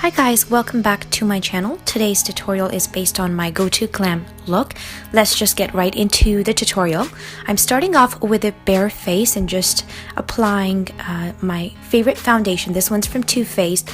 Hi guys, welcome back to my channel. Today's tutorial is based on my go-to glam look. Let's just get right into the tutorial. I'm starting off with a bare face and just applying my favorite foundation. This one's from Too Faced,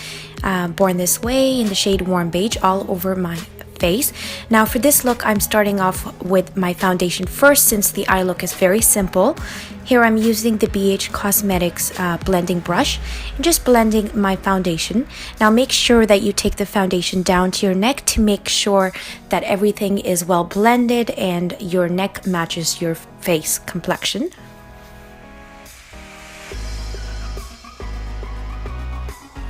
Born This Way in the shade Warm Beige, all over my face. Now for this look, I'm starting off with my foundation first since the eye look is very simple. Here I'm using the ABH Cosmetics blending brush and just blending my foundation. Now make sure that you take the foundation down to your neck to make sure that everything is well blended and your neck matches your face complexion.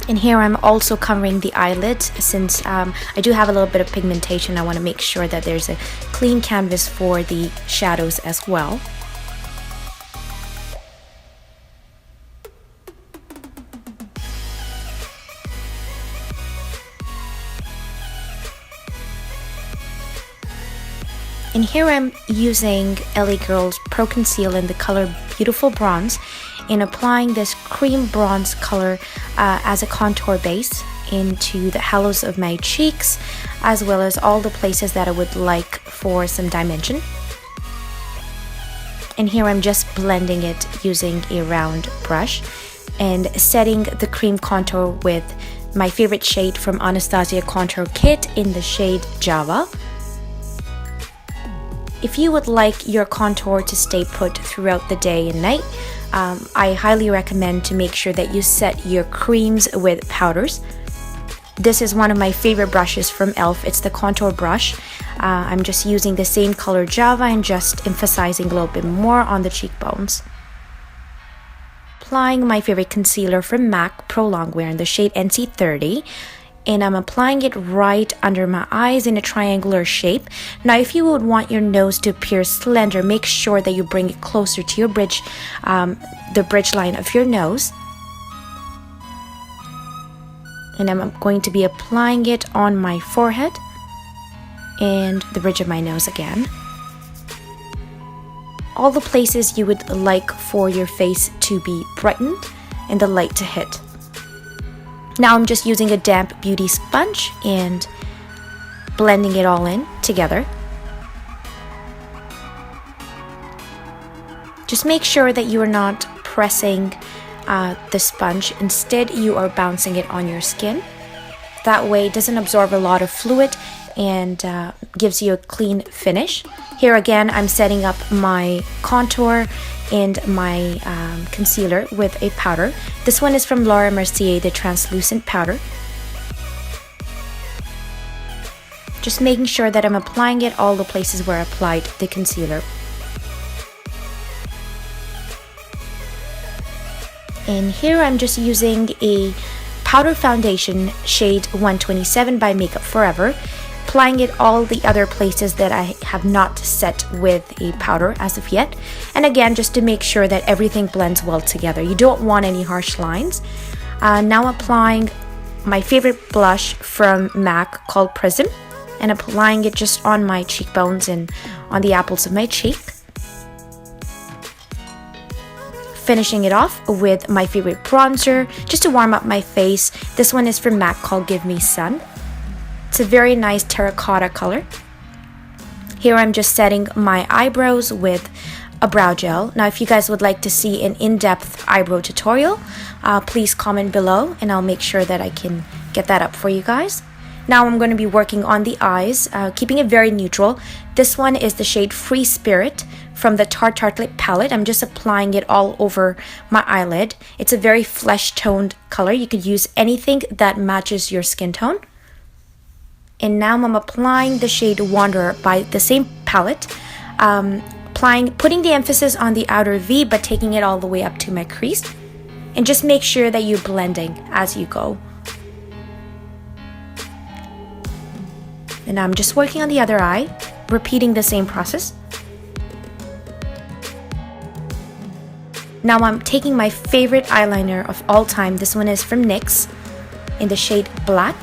And here I'm also covering the eyelids since I do have a little bit of pigmentation. I want to make sure that there's a clean canvas for the shadows as well. And here I'm using LA Girl's Pro Conceal in the color Beautiful Bronze and applying this cream bronze color as a contour base into the hollows of my cheeks, as well as all the places that I would like for some dimension. And here I'm just blending it using a round brush and setting the cream contour with my favorite shade from Anastasia Contour Kit in the shade Java. If you would like your contour to stay put throughout the day and night, I highly recommend to make sure that you set your creams with powders. This is one of my favorite brushes from e.l.f. It's the contour brush. I'm just using the same color Java and just emphasizing a little bit more on the cheekbones. Applying my favorite concealer from MAC Pro Longwear in the shade NC30. And I'm applying it right under my eyes in a triangular shape. Now if you would want your nose to appear slender, make sure that you bring it closer to your bridge, the bridge line of your nose. And I'm going to be applying it on my forehead and the bridge of my nose again. All the places you would like for your face to be brightened and the light to hit. Now I'm just using a damp beauty sponge and blending it all in together. Just make sure that you are not pressing the sponge. Instead, you are bouncing it on your skin. That way it doesn't absorb a lot of fluid and gives you a clean finish. Here again, I'm setting up my contour and my concealer with a powder. This one is from Laura Mercier, the translucent powder. Just making sure that I'm applying it all the places where I applied the concealer. And here I'm just using a powder foundation shade 127 by Makeup Forever, applying it all the other places that I have not set with a powder as of yet. And again, just to make sure that everything blends well together. You don't want any harsh lines. Now applying my favorite blush from MAC called Prism and applying it just on my cheekbones and on the apples of my cheek. Finishing it off with my favorite bronzer just to warm up my face. This one is from MAC called Give Me Sun. It's a very nice terracotta color. Here I'm just setting my eyebrows with a brow gel. Now if you guys would like to see an in-depth eyebrow tutorial, please comment below and I'll make sure that I can get that up for you guys. Now I'm going to be working on the eyes, keeping it very neutral. This one is the shade Free Spirit from the Tarte Tartelette Palette. I'm just applying it all over my eyelid. It's a very flesh-toned color. You could use anything that matches your skin tone. And now I'm applying the shade Wanderer by the same palette, putting the emphasis on the outer V but taking it all the way up to my crease. And just make sure that you're blending as you go. And I'm just working on the other eye, repeating the same process. Now I'm taking my favorite eyeliner of all time. This one is from NYX in the shade Black.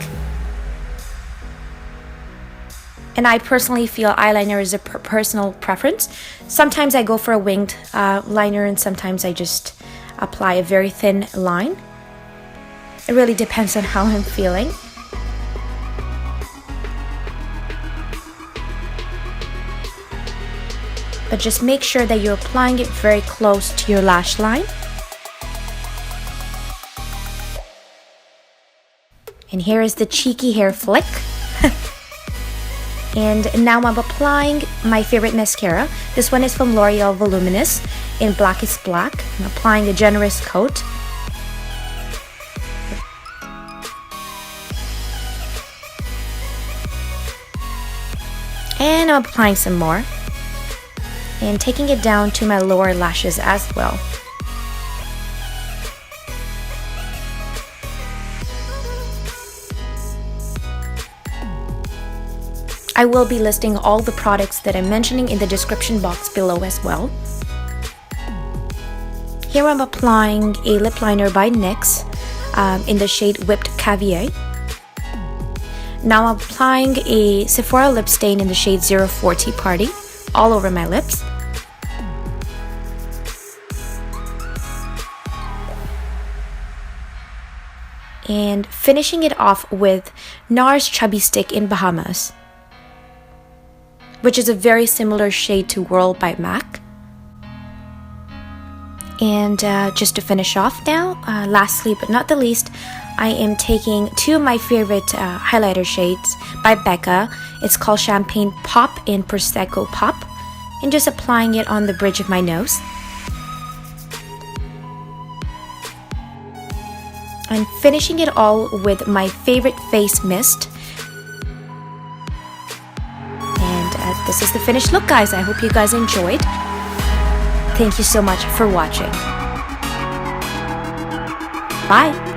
And I personally feel eyeliner is a personal preference. Sometimes I go for a winged liner and sometimes I just apply a very thin line. It really depends on how I'm feeling. but just make sure that you're applying it very close to your lash line. And here is the cheeky hair flick. And now I'm applying my favorite mascara. This one is from Loreal Voluminos in Blackest Black. I'm applying a generous coat. And I'm applying some more. And taking it down to my lower lashes as well. I will be listing all the products that I'm mentioning in the description box below as well. Here I'm applying a lip liner by NYX in the shade Whipped Caviar. Now I'm applying a Sephora lip stain in the shade 040 Party all over my lips. And finishing it off with NARS Chubby Stick in Bahamas, which is a very similar shade to Whirl by MAC. And just to finish off now, lastly but not the least, I am taking two of my favorite highlighter shades by Becca. It's called Champagne Pop and Prosecco Pop, and just applying it on the bridge of my nose. I'm finishing it all with my favorite face mist. This is the finished look, guys. I hope you guys enjoyed. Thank you so much for watching. Bye!